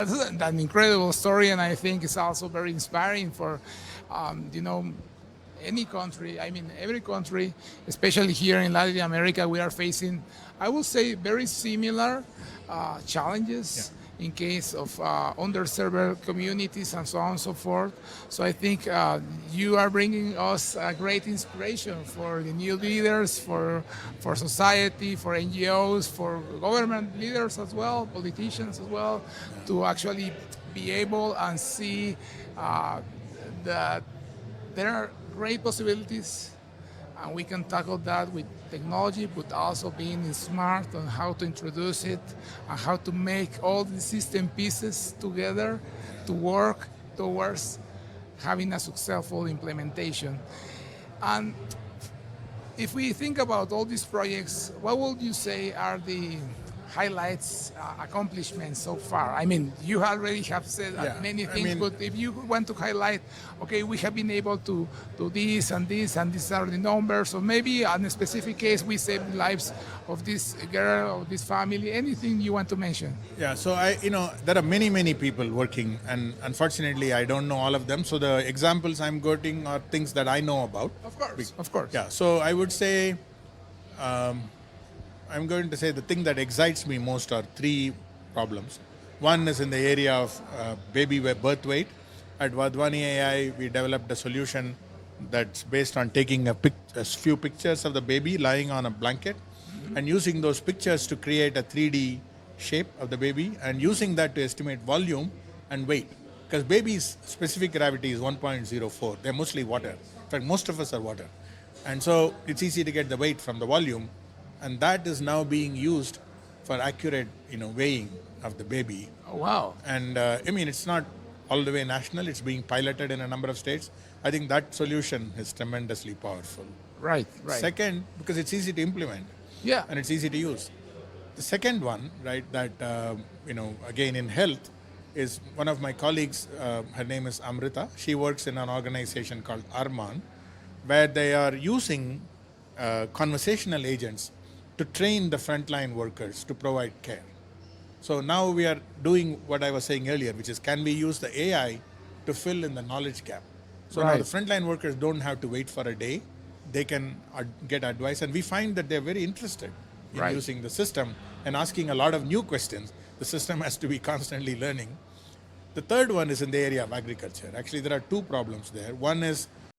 That's an incredible story, and I think it's also very inspiring for, you know, any country. I mean, every country, especially here in Latin America, we are facing, I would say, very similar Yeah. challenges in case of underserved communities and so on and so forth. So I think you are bringing us a great inspiration for the new leaders, for society, for NGOs, for government leaders as well, politicians as well, to actually be able and see uh, that there are great possibilities, and we can tackle that with technology, but also being smart on how to introduce it and how to make all the system pieces together to work towards having a successful implementation. And if we think about all these projects, what would you say are the highlights, accomplishments so far? I mean, you already have said Yeah. many I things, mean, but if you want to highlight, okay, we have been able to do this and this, and these are the numbers, or maybe on a specific case, we saved the lives of this girl or this family, anything you want to mention? yeah. So there are many, many people working, and unfortunately, I don't know all of them. So the examples I'm quoting are things that I know about. Of course, of course. Yeah. So I would say, I'm going to say the thing that excites me most are three problems. One is in the area of baby birth weight. At Vadwani AI, we developed a solution that's based on taking a few pictures of the baby lying on a blanket and using those pictures to create a 3D shape of the baby and using that to estimate volume and weight. Because babies' specific gravity is 1.04. They're mostly water. In fact, most of us are water. And so it's easy to get the weight from the volume, and that is now being used for accurate weighing of the baby. Oh, wow. And I mean, it's not all the way national, it's being piloted in a number of states. I think that solution is tremendously powerful. Right, right. Second, because it's easy to implement Yeah. and it's easy to use. The second one, right, that again in health, is one of my colleagues. Her name is Amrita. She works in an organization called Arman, where they are using conversational agents to train the frontline workers to provide care. So now we are doing what I was saying earlier, which is, can we use the AI to fill in the knowledge gap? So now Right. the frontline workers don't have to wait for a day. They can get advice, and we find that they're very interested in Right. using the system and asking a lot of new questions. The system has to be constantly learning. The third one is in the area of agriculture. Actually, there are two problems there. One is